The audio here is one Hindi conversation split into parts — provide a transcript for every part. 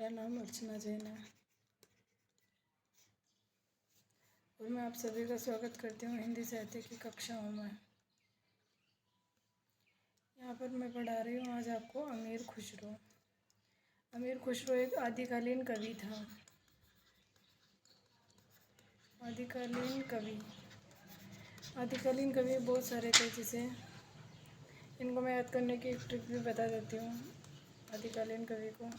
मेरा नाम अर्चना जैन है और मैं आप सभी का स्वागत करती हूँ हिंदी साहित्य की कक्षाओं में। यहाँ पर मैं पढ़ा रही हूँ आज आपको अमीर खुसरो। अमीर खुसरो एक आदिकालीन कवि था। आदिकालीन कवि बहुत सारे थे, जिसे इनको मैं याद करने की एक ट्रिक भी बता देती हूँ। आदिकालीन कवि को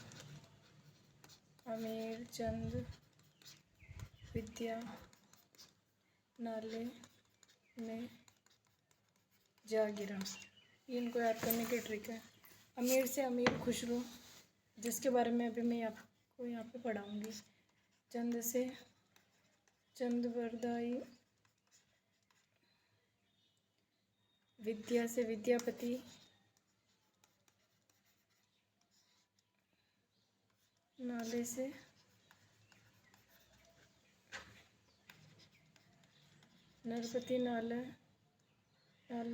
अमीर, चंद, विद्या, नाले में जा गिरा, ये इनको याद करने की ट्रिक है। अमीर से अमीर खुसरो, जिसके बारे में अभी मैं आपको यहाँ पे पढ़ाऊँगी। चंद से चंदबरदाई, विद्या से विद्यापति, नाले से नरपति, नाले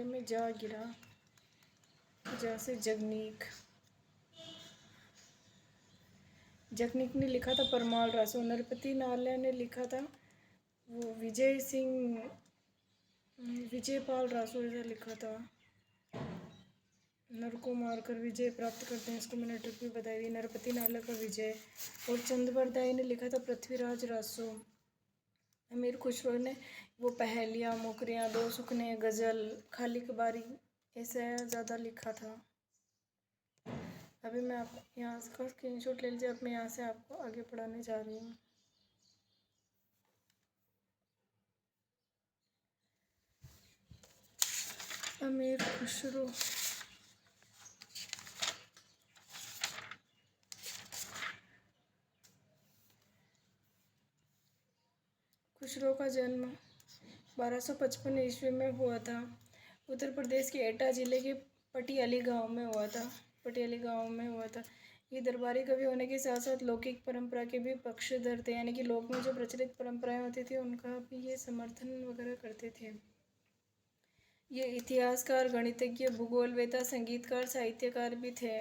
में जा गिरा, जा से जगनीक ने लिखा था परमाल रासो। नरपति नाले ने लिखा था वो विजयपाल रासो ऐसा लिखा था। नर को मारकर विजय प्राप्त करते हैं, इसको मैंने ट्रिक भी बताई थी, नरपति नाले का विजय। और चंदबरदाई ने लिखा था पृथ्वीराज रासो। अमीर खुसरो ने वो पहेलियाँ, मुकरियाँ, दो सुखने, गज़ल, खाली कबारी ऐसा ज़्यादा लिखा था। अभी मैं आप यहाँ का स्क्रीनशॉट ले लीजिए। अब मैं यहाँ से आपको आगे पढ़ाने जा रही हूँ। अमीर खुसरो। खुसरो का जन्म 1255 ईस्वी में हुआ था। उत्तर प्रदेश के एटा जिले के पटियाली गांव में हुआ था। ये दरबारी कवि होने के साथ साथ लौकिक परंपरा के भी पक्षधर थे, यानी कि लोक में जो प्रचलित परंपराएं होती थी उनका भी ये समर्थन वगैरह करते थे। ये इतिहासकार, गणितज्ञ, भूगोलवेता, संगीतकार, साहित्यकार भी थे।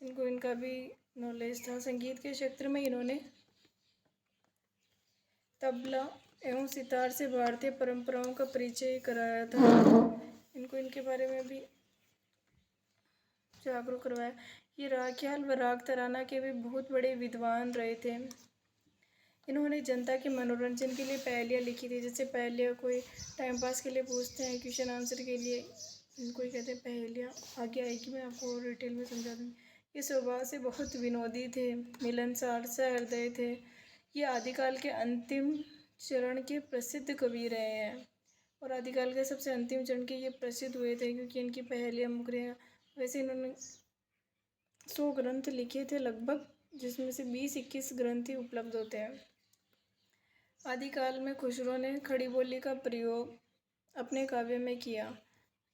इनका भी नॉलेज था। संगीत के क्षेत्र में इन्होंने तबला एवं सितार से भारतीय परंपराओं का परिचय कराया था। इनके बारे में भी जागरूक करवाया। ये राग ख्याल व राग तराना के भी बहुत बड़े विद्वान रहे थे। इन्होंने जनता के मनोरंजन के लिए पहेलियाँ लिखी थी। जैसे पहेलियाँ कोई टाइम पास के लिए पूछते हैं, क्वेश्चन आंसर के लिए, इनको ही कहते हैं पहेलियाँ। आगे आएगी, मैं आपको और डिटेल में समझा दूँगी। ये स्वभाव से बहुत विनोदी थे, मिलनसार, सहृदय थे। ये आदिकाल के अंतिम चरण के प्रसिद्ध कवि रहे हैं और आदिकाल के सबसे अंतिम चरण के ये प्रसिद्ध हुए थे क्योंकि इनकी पहेलियाँ, मुकरियाँ, वैसे इन्होंने 100 ग्रंथ लिखे थे लगभग, जिसमें से 20-21 ग्रंथ ही उपलब्ध होते हैं। आदिकाल में खुसरो ने खड़ी बोली का प्रयोग अपने काव्य में किया।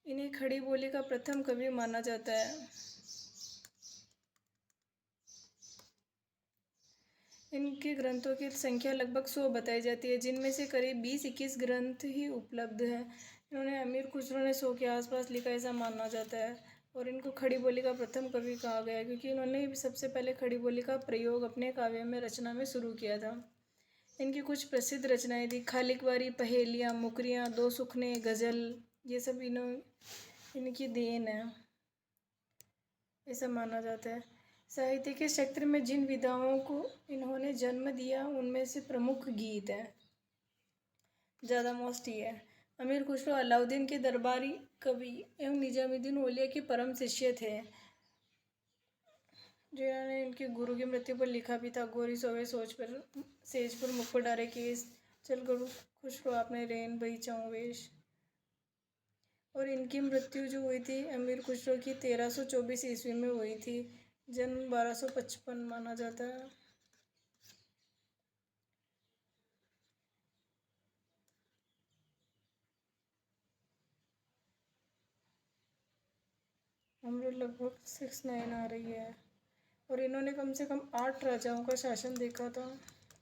इन्हें खड़ी बोली का प्रथम कवि माना जाता है। इनके ग्रंथों की संख्या लगभग 100 बताई जाती है, जिनमें से करीब 20-21 ग्रंथ ही उपलब्ध हैं। इन्होंने अमीर खुसरो ने 100 के आसपास लिखा ऐसा माना जाता है और इनको खड़ी बोली का प्रथम कवि कहा गया है क्योंकि इन्होंने सबसे पहले खड़ी बोली का प्रयोग अपने काव्य में, रचना में शुरू किया था। इनकी कुछ प्रसिद्ध रचनाएं थी खाली कबारी, पहेलियाँ, मुकरियाँ, दो सुखने, गज़ल, ये सब इनकी देन है ऐसा माना जाता है। साहित्य के क्षेत्र में जिन विधाओं को इन्होंने जन्म दिया उनमें से प्रमुख गीत है, ज़्यादा मोस्ट ही है। अमीर खुसरो अलाउद्दीन के दरबारी कवि एवं निजामुद्दीन औलिया के परम शिष्य थे, जिन्होंने इनके गुरु की मृत्यु पर लिखा भी था, गोरी सोवे सेज पर मुख पर डारे केस, चल गुरु खुसरो आपने रेन बही चाऊं वेश। और इनकी मृत्यु जो हुई थी अमीर खुसरो की 1324 ईस्वी में हुई थी। जन्म 1255 माना जाता है। हमरो लगभग 69 आ रही है। और इन्होंने कम से कम 8 राजाओं का शासन देखा था,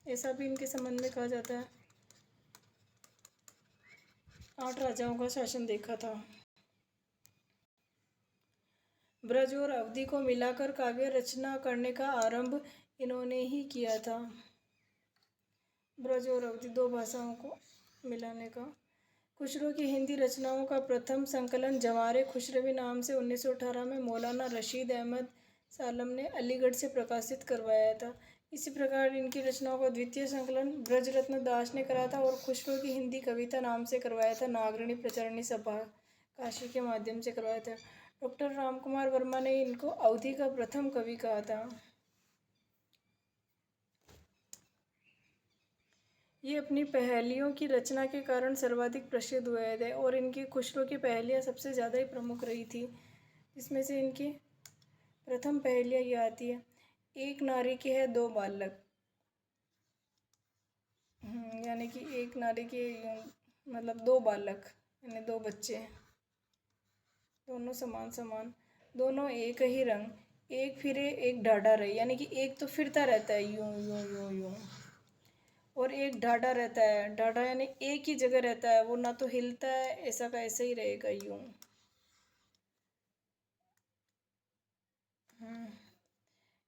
ऐसा भी इनके संबंध में कहा जाता है। 8 राजाओं का शासन देखा था। ब्रज और अवधि को मिलाकर काव्य रचना करने का आरंभ इन्होंने ही किया था। ब्रज और अवधि दो भाषाओं को मिलाने का। खुसरो की हिंदी रचनाओं का प्रथम संकलन जवारे खुसरवी नाम से 1918 में मौलाना रशीद अहमद सालम ने अलीगढ़ से प्रकाशित करवाया था। इसी प्रकार इनकी रचनाओं का द्वितीय संकलन ब्रजरत्न दास ने करा था और खुसरो की हिंदी कविता नाम से करवाया था। नागरणी प्रचारणी सभा काशी के माध्यम से करवाया था। डॉक्टर रामकुमार वर्मा ने इनको अवधि का प्रथम कवि कहा था। ये अपनी पहेलियों की रचना के कारण सर्वाधिक प्रसिद्ध हुए थे और इनकी खुसरो की पहेलियाँ सबसे ज़्यादा ही प्रमुख रही थी। इसमें से इनकी प्रथम पहेलियाँ ये आती है, एक नारी के है दो बालक। यानी कि एक नारी के मतलब दो बालक यानी दो बच्चे, दोनों समान समान, दोनों एक ही रंग, एक फिरे एक डाढ़ा रहे। यानी कि एक तो फिरता रहता है यूं यूं यूं यूं और एक डाढ़ा रहता है। डाढ़ा यानी एक ही जगह रहता है, वो ना तो हिलता है, ऐसा का ऐसा ही रहेगा यूं।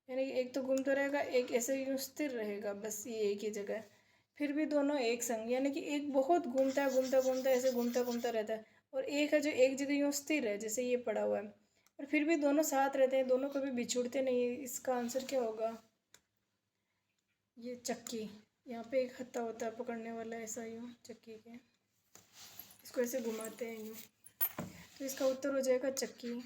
यानी एक तो घूमता रहेगा, एक ऐसे यूं स्थिर रहेगा, बस ये एक ही जगह। फिर भी दोनों एक संग, यानी कि एक बहुत घूमता है घूमता घूमता ऐसे घूमता घूमता रहता है और एक है जो एक जगह यूं स्थिर है, जैसे ये पड़ा हुआ है। और फिर भी दोनों साथ रहते हैं, दोनों कभी बिछुड़ते नहीं है। इसका आंसर क्या होगा? ये चक्की। यहाँ पे एक हत्था होता है पकड़ने वाला, ऐसा यूँ चक्की के, इसको ऐसे घुमाते हैं यूँ, तो इसका उत्तर हो जाएगा चक्की।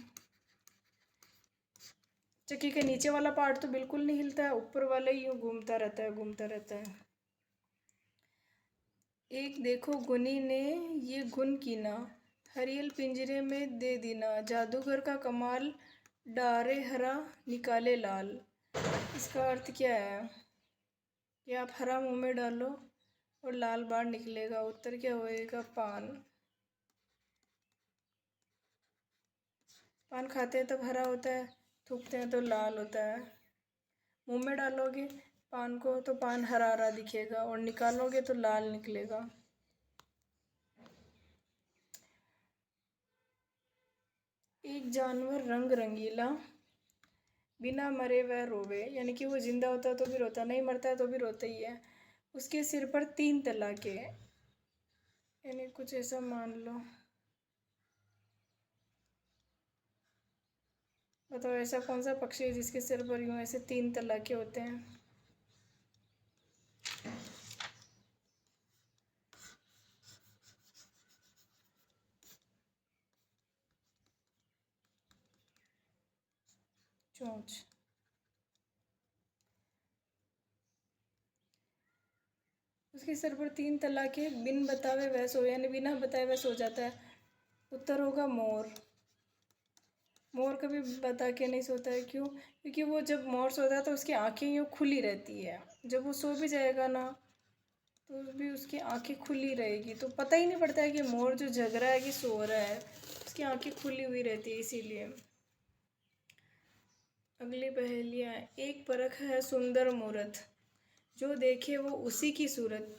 चक्की के नीचे वाला पार्ट तो बिल्कुल नहीं हिलता है, ऊपर वाला ही यूँ घूमता रहता है घूमता रहता है। एक देखो गुनी ने ये गुन कीना, हरियल पिंजरे में दे दीना, जादूगर का कमाल डारे हरा निकाले लाल। इसका अर्थ क्या है कि आप हरा मुंह में डालो और लाल बाहर निकलेगा। उत्तर क्या होएगा? पान। पान खाते हैं तब हरा होता है, थूकते हैं तो लाल होता है। मुंह में डालोगे पान को तो पान हरा हरा दिखेगा और निकालोगे तो लाल निकलेगा। एक जानवर रंग रंगीला, बिना मरे वह रोवे। यानी कि वो जिंदा होता है तो भी रोता, नहीं मरता है तो भी रोता ही है। उसके सिर पर 3 तलाके, यानी कुछ ऐसा मान लो। बताओ ऐसा कौन सा पक्षी है जिसके सिर पर यूं ऐसे 3 तलाके होते हैं? चोंच। उसके सर पर 3 तलाके, बिन बतावे वह सो, यानी बिना बताए वह सो जाता है। उत्तर होगा मोर। मोर कभी बता के नहीं सोता है, क्यों? क्योंकि वो जब मोर सोता है तो उसकी आंखें यूँ खुली रहती है। जब वो सो भी जाएगा ना तो भी उसकी आंखें खुली रहेगी, तो पता ही नहीं पड़ता है कि मोर जो जग रहा है कि सो रहा है। उसकी आंखें खुली हुई रहती है इसीलिए। अगली पहेलियाँ, एक परख है सुंदर मूरत, जो देखे वो उसी की सूरत।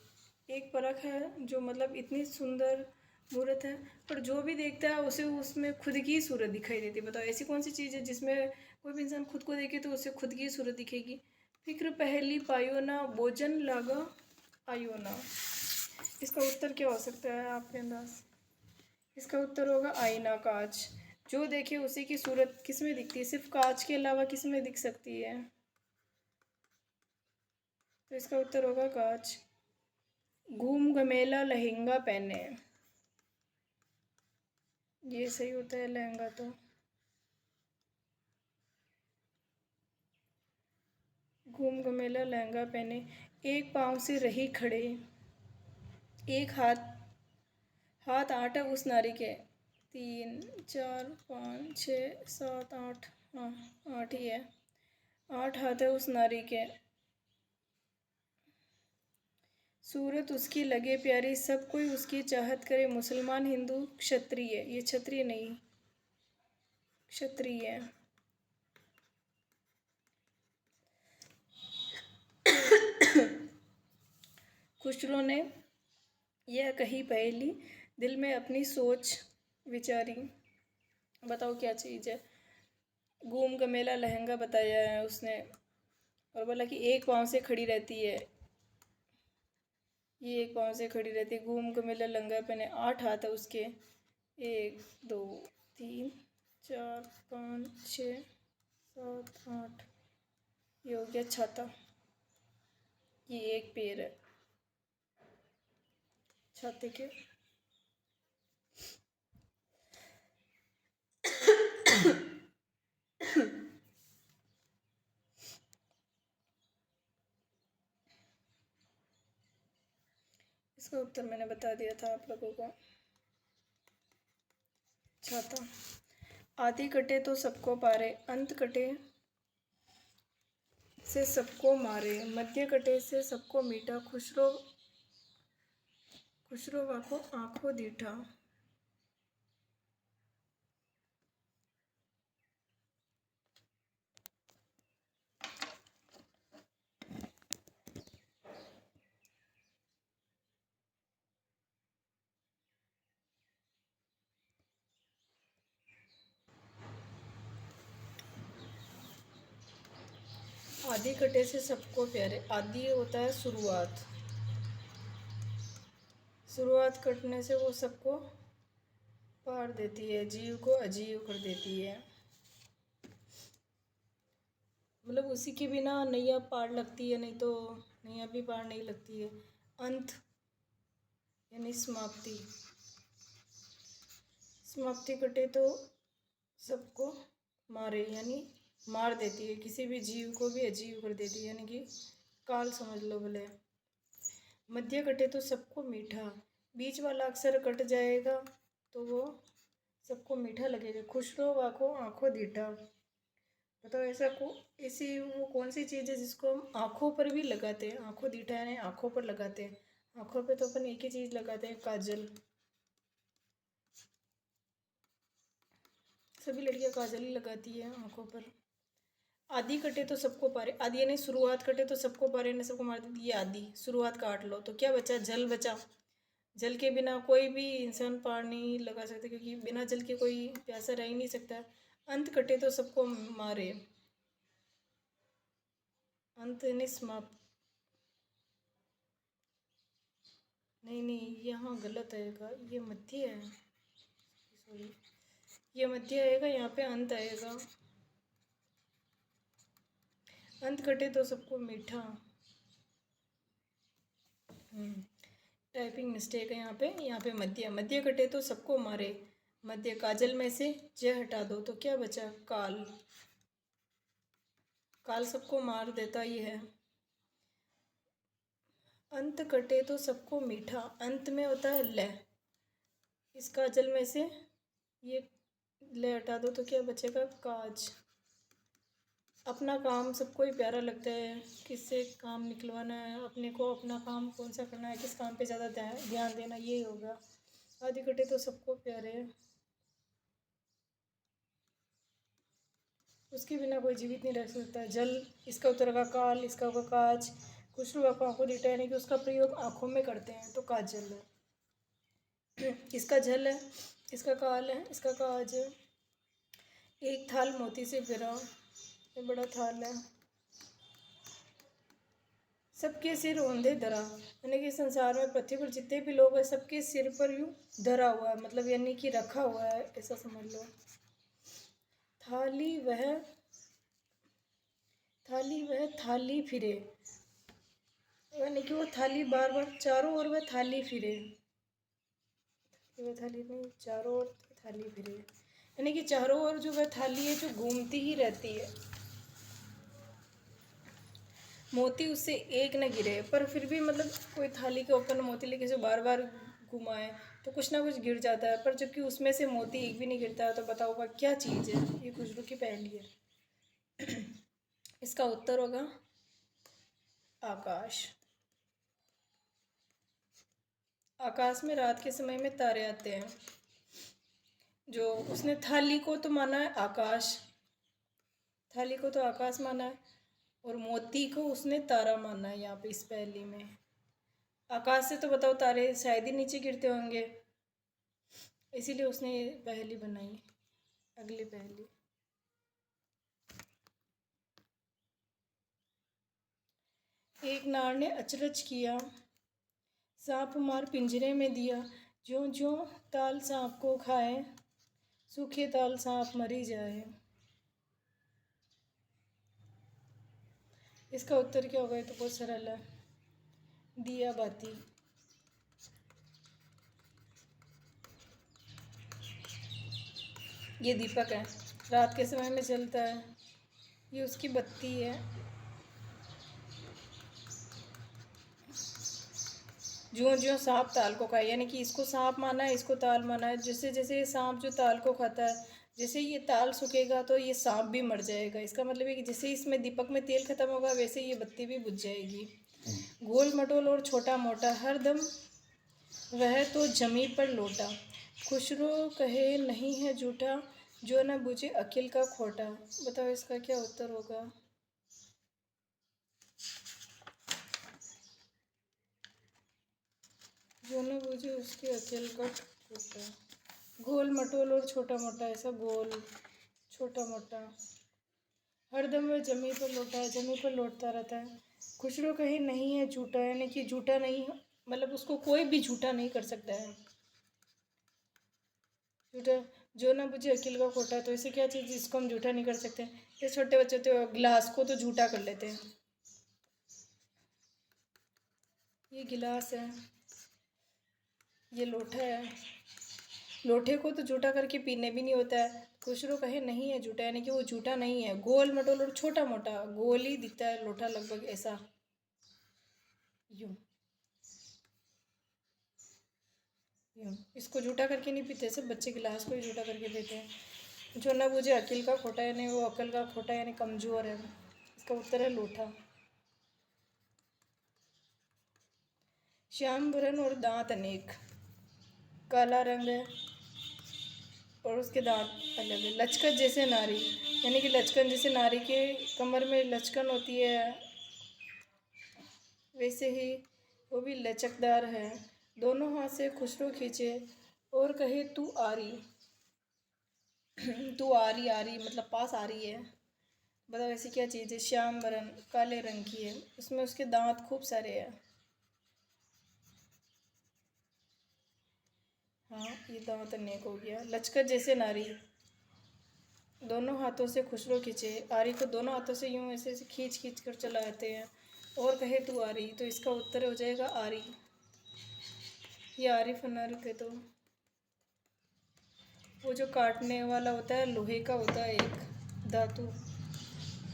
एक परख है जो मतलब इतनी सुंदर मूरत है, पर जो भी देखता है उसे उसमें खुद की सूरत दिखाई देती है। बताओ ऐसी कौन सी चीज़ है जिसमें कोई भी इंसान खुद को देखे तो उसे खुद की सूरत दिखेगी? फिक्र पहली पायो ना, भोजन लागा आयो ना। इसका उत्तर क्या हो सकता है आपके अंदाज? इसका उत्तर होगा आईना, कांच। जो देखे उसी की सूरत किस में दिखती है? सिर्फ कांच के अलावा किस में दिख सकती है? तो इसका उत्तर होगा कांच। घूम घमेला लहंगा पहने, ये सही होता है लहंगा तो। घूम घमेला लहंगा पहने, एक पाँव से रही खड़े, एक हाथ हाथ 8 है उस नारी के। 3 4 5 6 7 8, हाँ 8 ही है। 8 हाथ है उस नारी के, सूरत उसकी लगे प्यारी, सब कोई उसकी चाहत करे, मुसलमान हिंदू क्षत्रिय। ये क्षत्रिय नहीं, क्षत्रिय है। खुसरो ने यह कही पहेली, दिल में अपनी सोच विचारी। बताओ क्या चीज़ है? घूम का मेला लहंगा बताया है उसने, और बोला कि एक पाँव से खड़ी रहती है, ये एक पाँव से खड़ी रहती है। घूम का मेला लहंगा पहने, 8 हाथ है उसके, 1 2 3 4 5 6 7 8, ये हो गया छाता। ये एक पैर है छाते के। इसका उत्तर मैंने बता दिया था आप लोगों को। छाता। आदि कटे तो सबको पारे, अंत कटे से सबको मारे, मध्य कटे से सबको मीठा, खुशरो को आंखों दीठा। आदि कटे से सबको प्यारे, आदि होता है शुरुआत, शुरुआत कटने से वो सबको पार देती है, जीव को अजीव कर देती है। मतलब उसी के बिना नैया पार लगती है, नहीं तो नैया भी पार नहीं लगती है। अंत यानी समाप्ति, समाप्ति कटे तो सबको मारे, यानी मार देती है, किसी भी जीव को भी अजीव कर देती है, यानी कि काल समझ लो भले। मध्य कटे तो सबको मीठा, बीच वाला अक्षर कट जाएगा तो वो सबको मीठा लगेगा। खुशरो वाको आंखों दीठा, बताओ ऐसी वो कौन सी चीज़ है जिसको हम आँखों पर भी लगाते हैं। आँखों दीठा यानी आँखों पर लगाते हैं। आँखों पे तो अपन एक ही चीज़ लगाते हैं, काजल। सभी लड़कियां काजल ही लगाती है आँखों पर। आदि कटे तो सबको पारे, आदि यानी शुरुआत कटे तो सबको पारे ने सबको मार दी, ये आदि शुरुआत काट लो तो क्या बचा, जल बचा। जल के बिना कोई भी इंसान पार नहीं लगा सकता, क्योंकि बिना जल के कोई प्यासा रह ही नहीं सकता। अंत कटे तो सबको मारे, अंत यानी समाप्त। नहीं यहाँ गलत आएगा, ये मध्य है, सॉरी, ये मध्य आएगा, यहाँ पे अंत आएगा। अंत कटे तो सबको मीठा। टाइपिंग मिस्टेक है यहाँ पे मध्य, मध्य कटे तो सबको मारे, मध्य काजल में से ज हटा दो तो क्या बचा, काल। काल सबको मार देता ही है। अंत कटे तो सबको मीठा, अंत में होता है ल, इस काजल में से ये ले हटा दो तो क्या बचेगा, काज। अपना काम सबको ही प्यारा लगता है, किससे काम निकलवाना है अपने को, अपना काम कौन सा करना है, किस काम पे ज़्यादा ध्यान देना, ये होगा। आदि कटे तो सबको प्यारे हैं, उसके बिना कोई जीवित नहीं रह सकता। जल, इसका उत्तर होगा काल, इसका होगा काज। खुशरू आंखों दीठा यानी कि उसका प्रयोग आँखों में करते हैं तो काजल है। इसका जल है, इसका काल है, इसका काज है। एक थाल मोती से भरा, ये बड़ा थाल है। सबके सिर औंधे धरा, यानी कि संसार में पृथ्वी पर जितने भी लोग हैं सबके सिर पर यूँ धरा हुआ है, मतलब यानी कि रखा हुआ है, ऐसा समझ लो। थाली वह थाली फिरे, यानी कि वो थाली बार बार चारों ओर वह थाली फिरे, वह थाली नहीं, चारों ओर थाली फिरे, यानी कि चारों ओर जो वह थाली है जो घूमती ही रहती है। मोती उससे एक न गिरे, पर फिर भी मतलब कोई थाली के ऊपर मोती लेके जो बार बार घुमाए तो कुछ ना कुछ गिर जाता है, पर जबकि उसमें से मोती एक भी नहीं गिरता है, तो बताओ वह क्या चीज़ है। ये खुशबू की पहेली है। इसका उत्तर होगा आकाश। आकाश में रात के समय में तारे आते हैं। जो उसने थाली को तो माना है आकाश, थाली को तो आकाश माना है, और मोती को उसने तारा माना है यहाँ पे इस पहेली में। आकाश से तो बताओ तारे शायद ही नीचे गिरते होंगे, इसीलिए उसने ये पहेली बनाई। अगली पहेली, एक नार ने अचरज किया, सांप मार पिंजरे में दिया, ज्यों ज्यों ताल सांप को खाए, सूखे ताल सांप मरी जाए। इसका उत्तर क्या होगा? ये तो बहुत सरल है, दिया बाती। ये दीपक है, रात के समय में जलता है, ये उसकी बत्ती है। ज्यों ज्यों सांप ताल को खाए, यानी कि इसको सांप माना है, इसको ताल माना है। जैसे जैसे ये सांप जो ताल को खाता है, जैसे ये ताल सूखेगा तो ये सांप भी मर जाएगा। इसका मतलब है कि जैसे इसमें दीपक में तेल खत्म होगा, वैसे ये बत्ती भी बुझ जाएगी। गोल मटोल और छोटा मोटा, हर दम वह तो जमी पर लोटा, खुशरो कहे नहीं है झूठा, जो न बुझे अकिल का खोटा। बताओ इसका क्या उत्तर होगा? जो न बुझे उसके अकिल का खोटा। गोल मटोल और छोटा मोटा, ऐसा गोल छोटा मोटा, हरदम वह जमी पर लौटा है, जमी पर लौटता रहता है। खुशरो कहीं नहीं है झूठा, यानी कि झूठा नहीं, मतलब उसको कोई भी झूठा नहीं कर सकता है। झूठा, जो ना बुझे अकिल का खोटा, तो इसे क्या चीज़ जिसको हम झूठा नहीं कर सकते? ये छोटे बच्चे तो गिलास को तो झूठा कर लेते हैं। ये गिलास है, ये लोटा है, लोटे को तो झूठा करके पीने भी नहीं होता है। खुशरो कहे नहीं है झूठा, यानी कि वो झूठा नहीं है। गोल मटोल और छोटा मोटा, गोल ही दिखता है लोटा लगभग ऐसा, यूं यूं। इसको झूठा करके नहीं पीते, सब बच्चे गिलास को ही झूठा करके पीते हैं। जो ना बुझे अकिल का खोटा, यानी वो अकल का खोटा, यानी कमज़ोर है। इसका उत्तर है लोटा। श्याम बरन और दांत अनेक, काला रंग है और उसके दांत अलग है। लचकन जैसे नारी, यानी कि लचकन जैसे नारी के कमर में लचकन होती है, वैसे ही वो भी लचकदार है। दोनों हाथ से खुसरो खींचे और कहे तू आ रही, तू आ रही मतलब पास आ रही है। बताओ ऐसी क्या चीज़ है? श्याम बरन, काले रंग की है, उसमें उसके दांत खूब सारे हैं। हाँ, ये दांत अनेक हो गया। लचकर जैसे नारी, दोनों हाथों से खुसरो खींचे, आरी को दोनों हाथों से यूं ऐसे ऐसे खींच खींच कर चलाते हैं, और कहे तू आ रही, तो इसका उत्तर हो जाएगा आरी। ये आरिफ अनारिफ है, तो वो जो काटने वाला होता है लोहे का होता है एक धातु,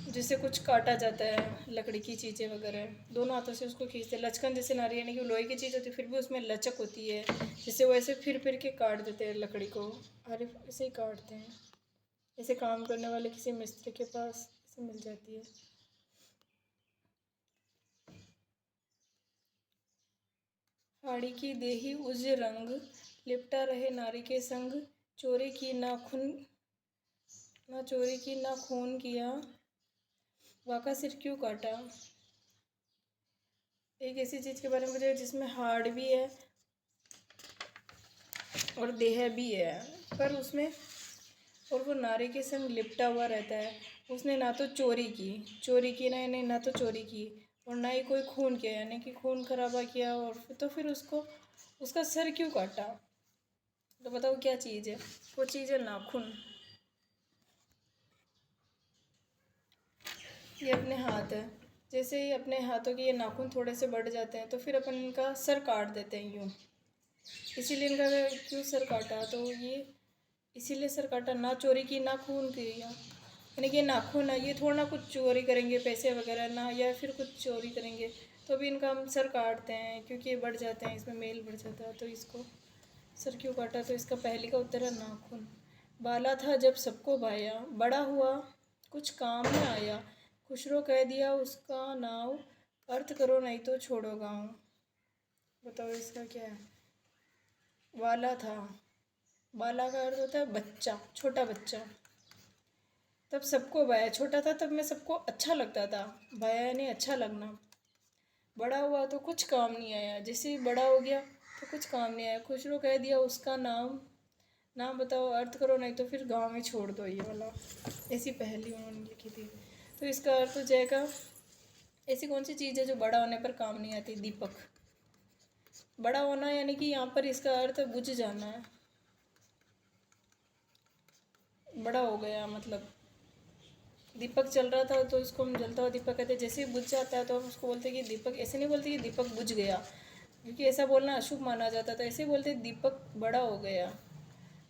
जिससे कुछ काटा जाता है, लकड़ी की चीज़ें वगैरह, दोनों हाथों से उसको खींचते। लचकन जैसे नारी, यानी कि लोहे की चीज़ होती है, फिर भी उसमें लचक होती है, जिससे वो ऐसे फिर के काट देते हैं लकड़ी को। आरिफ ऐसे ही काटते हैं, ऐसे काम करने वाले किसी मिस्त्री के पास ऐसे मिल जाती है। हाड़ी की देही उज रंग, लिपटा रहे नारी के संग, चोरी की ना चोरी की ना खून किया, वाका सिर क्यों काटा। एक ऐसी चीज़ के बारे में मुझे जिसमें हाड़ भी है और देह भी है, पर उसमें, और वो नारी के संग लिपटा हुआ रहता है। उसने ना तो चोरी की ना, यानी ना तो चोरी की और ना ही कोई खून किया, यानी कि खून खराबा किया, और तो फिर उसको उसका सर क्यों काटा। तो बताओ क्या चीज़ है? वो चीज़ है नाखून। ये अपने हाथ है, जैसे ही अपने हाथों के ये नाखून थोड़े से बढ़ जाते हैं, तो फिर अपन इनका सर काट देते हैं यूँ। इसीलिए इनका क्यों सर काटा, तो ये इसीलिए सर काटा, ना चोरी की ना खून किया, यानी कि नाखून है, ये थोड़ा ना कुछ चोरी करेंगे पैसे वगैरह ना, या फिर कुछ चोरी करेंगे, तो भी इनका हम सर काटते हैं, क्योंकि ये बढ़ जाते हैं, इसमें मेल बढ़ जाता है, तो इसको सर क्यों काटा। तो इसका पहले का उत्तर है नाखून। बाला था जब सबको भाया, बड़ा हुआ कुछ काम न आया, खुशरो कह दिया उसका नाव, अर्थ करो नहीं तो छोड़ो गाँव। बताओ इसका क्या है? बाला था, बाला का अर्थ होता है बच्चा, छोटा बच्चा। तब सबको भाया, छोटा था तब मैं सबको अच्छा लगता था, भाया यानी अच्छा लगना। बड़ा हुआ तो कुछ काम नहीं आया, जैसे ही बड़ा हो गया तो कुछ काम नहीं आया, खुशरो कह दिया उसका नाम, नाम बताओ, अर्थ करो नहीं तो फिर गाँव में छोड़ दो, ये वाला ऐसी पहेली उन्होंने लिखी थी। तो इसका अर्थ हो जाएगा ऐसी कौन सी चीज़ है जो बड़ा होने पर काम नहीं आती? दीपक। बड़ा होना यानी कि यहाँ पर इसका अर्थ बुझ जाना है। बड़ा हो गया मतलब दीपक चल रहा था तो इसको हम जलता हुआ दीपक कहते हैं। जैसे ही बुझ जाता है तो हम उसको बोलते हैं कि दीपक, ऐसे नहीं बोलते कि दीपक बुझ गया, क्योंकि ऐसा बोलना अशुभ माना जाता था। ऐसे बोलते दीपक बड़ा हो गया।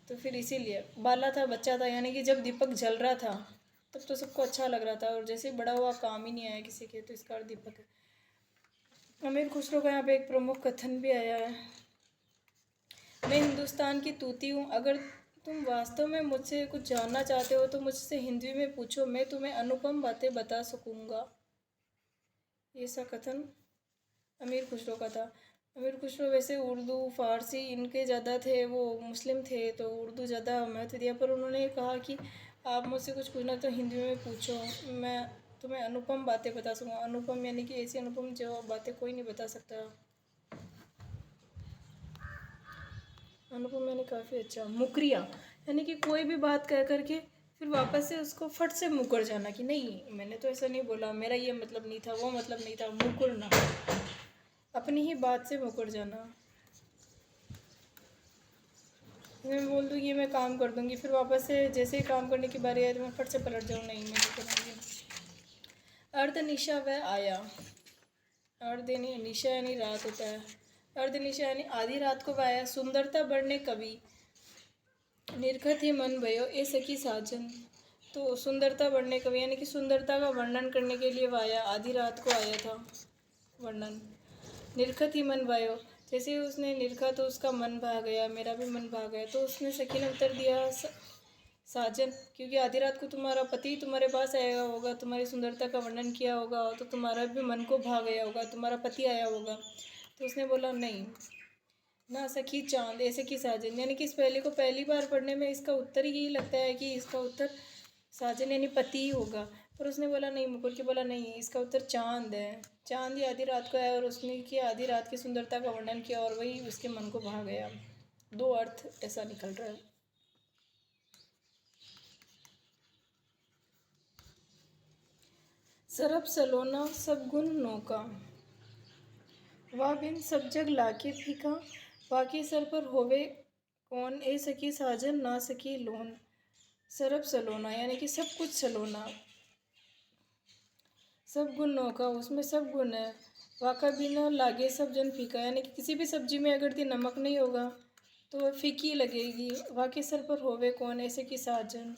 तो फिर इसीलिए बाला था, बच्चा था, यानी कि जब दीपक जल रहा था तब तो सबको अच्छा लग रहा था, और जैसे ही बड़ा हुआ काम ही नहीं आया किसी के, तो इसका अर्थ दीपक है। अमीर खुसरो का यहाँ पे एक प्रमुख कथन भी आया है। मैं हिंदुस्तान की तूती हूँ, अगर तुम वास्तव में मुझसे कुछ जानना चाहते हो तो मुझसे हिंदी में पूछो, मैं तुम्हें अनुपम बातें बता सकूँगा। ये सा कथन अमीर खुसरो का था। अमीर खुसरो वैसे उर्दू फ़ारसी इनके ज़्यादा थे, वो मुस्लिम थे तो उर्दू ज़्यादा महत्व दिया, पर उन्होंने कहा कि आप मुझसे कुछ पूछना तो हिंदी में पूछो, मैं तुम्हें अनुपम बातें बता सकूँगा। अनुपम यानी कि ऐसी अनुपम जो बातें कोई नहीं बता सकता। अनुपम यानी काफ़ी अच्छा। मुकरिया यानी कि कोई भी बात कह करके फिर वापस से उसको फट से मुकर जाना कि नहीं मैंने तो ऐसा नहीं बोला, मेरा ये मतलब नहीं था, वो मतलब नहीं था। मुकरना, अपनी ही बात से मुकर जाना। मैं बोल दूँ ये मैं काम कर दूँगी, फिर वापस से जैसे ही काम करने की बारी आए तो मैं फट से पलट जाऊँ, नहीं मैं नहीं करूँगी। अर्धनिशा वह आया। अर्ध यानी निशा यानी रात होता है। अर्धनिशा यानी आधी रात को वह आया। सुंदरता बढ़ने कवि निरखत ही मन भयो ए सखी साजन। तो सुंदरता बढ़ने कवि यानी कि सुंदरता का वर्णन करने के लिए वह आया, आधी रात को आया था वर्णन। निरखत ही मन भयो, जैसे ही उसने निरखा तो उसका मन भा गया, मेरा भी मन भा गया। तो उसने सखी ने उत्तर दिया साजन, क्योंकि आधी रात को तुम्हारा पति तुम्हारे पास आया होगा, तुम्हारी सुंदरता का वर्णन किया होगा, तो तुम्हारा भी मन को भा गया होगा, तुम्हारा पति आया होगा। तो उसने बोला नहीं ना सखी चांद ऐसे की साजन, यानी कि इस पहले को पहली बार पढ़ने में इसका उत्तर ही यही लगता है कि इसका उत्तर साजन यानी पति ही होगा, पर उसने बोला नहीं, मुकुर के बोला नहीं, इसका उत्तर चांद है। चांद ही आधी रात को आया और उसने की आधी रात की सुंदरता का वर्णन किया और वही उसके मन को भा गया। दो अर्थ ऐसा निकल रहा है। सरब सलोना सब गुण नौका, वाह बिन सब जग लाके फीका, बाकी सर पर होवे कौन ए सकी साजन ना सकी लोन। सरब सलोना यानी कि सब कुछ सलोना, सब गुण नौका उसमें सब गुण है। वाका बिना लागे सब जन फीका, यानी कि किसी भी सब्जी में अगर नमक नहीं होगा तो वह फीकी लगेगी। वाके सर पर होवे कौन ऐसे की साजन,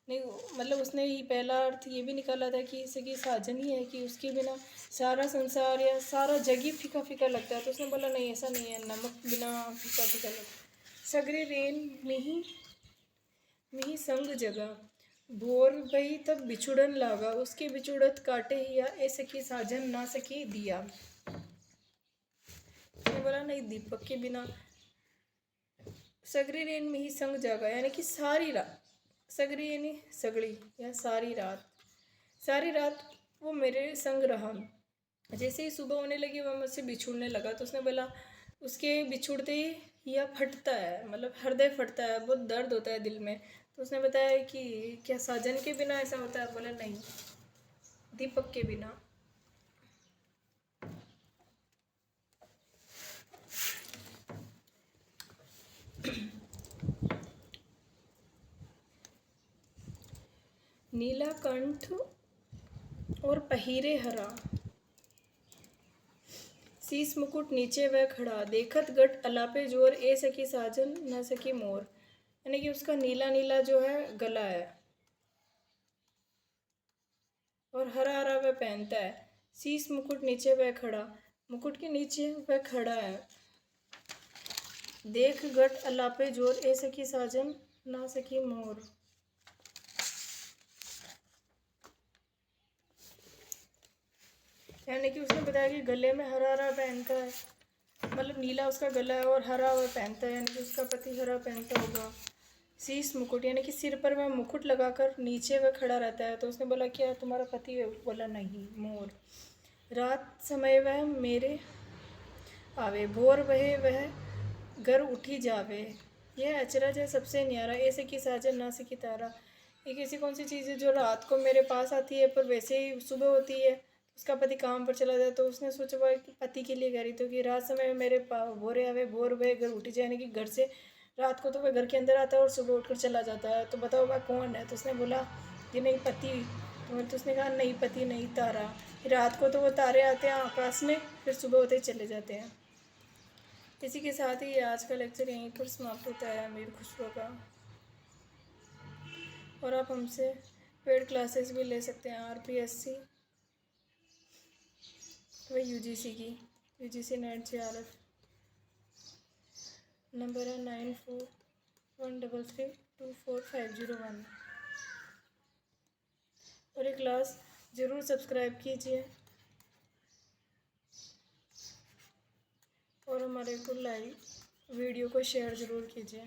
नहीं मतलब उसने ही पहला अर्थ ये भी निकाला था कि इसे की साजन ही है कि उसके बिना सारा संसार या सारा जग ही फीका फीका लगता है। तो उसने बोला नहीं ऐसा नहीं है, नमक बिना फीका फीका लगता। सगरे रेन मिही संग जगह, भोर भई तब बिछुड़न लागा, उसके बिछुड़त काटे हिया ए सखी साजन ना सकी दिया। उसने बोला नहीं दीपक के बिना। सगरी रेन में ही संग जागा यानी कि सारी रात, सगरी यानी सगड़ी या सारी रात, सारी रात वो मेरे संग रहा। जैसे ही सुबह होने लगी वह मुझसे बिछुड़ने लगा। तो उसने बोला उसके बिछुड़ते ही या फटता है, मतलब हृदय फटता है, बहुत दर्द होता है दिल में। तो उसने बताया कि क्या साजन के बिना ऐसा होता है? बोला नहीं, दीपक के बिना। नीला कंठ और पहिरे हरा, शीस मुकुट नीचे वह खड़ा, देखत गट अलापे जोर ए सकी साजन न सकी मोर, यानी कि उसका नीला नीला जो है गला है और हरा हरा वह पहनता है। शीस मुकुट नीचे वह खड़ा, मुकुट के नीचे वह खड़ा है। देख गट अलापे जोर ए सकी साजन ना सकी मोर, यानी कि उसने बताया कि गले में हरा हरा पहनता है, मतलब नीला उसका गला है और हरा वह पहनता है, यानी कि उसका पति हरा पहनता होगा। शीस मुकुट यानी कि सिर पर वह मुकुट लगाकर नीचे वह खड़ा रहता है। तो उसने बोला क्या तुम्हारा पति है? बोला नहीं, मोर। रात समय वह मेरे आवे, भोर वहे वह घर उठी जावे, यह अचरज है सबसे न्यारा ऐसे की साजन ना सकी तारा। एक ऐसी कौन सी चीज़ है जो रात को मेरे पास आती है पर वैसे ही सुबह होती है? उसका पति काम पर चला जाए तो उसने सोचा वह पति के लिए कह रही थी कि रात समय मेरे बोर हुए घर उठी जाने की घर से। रात को तो वह घर के अंदर आता है और सुबह उठकर चला जाता है, तो बताओ वह कौन है? तो उसने बोला ये नहीं पति। तो उसने कहा नहीं पति नहीं, तारा। रात को तो वो तारे आते हैं आकाश में, फिर सुबह होते ही चले जाते हैं। इसी के साथ ही आज का लेक्चर यहीं पर समाप्त होता है अमीर खुसरो का। और आप हमसे पेड क्लासेस भी ले सकते हैं RPSC व UGC की। UGC नेट JRF नंबर है 9413324501। और ये क्लास ज़रूर सब्सक्राइब कीजिए और हमारे को लाइक वीडियो को शेयर ज़रूर कीजिए।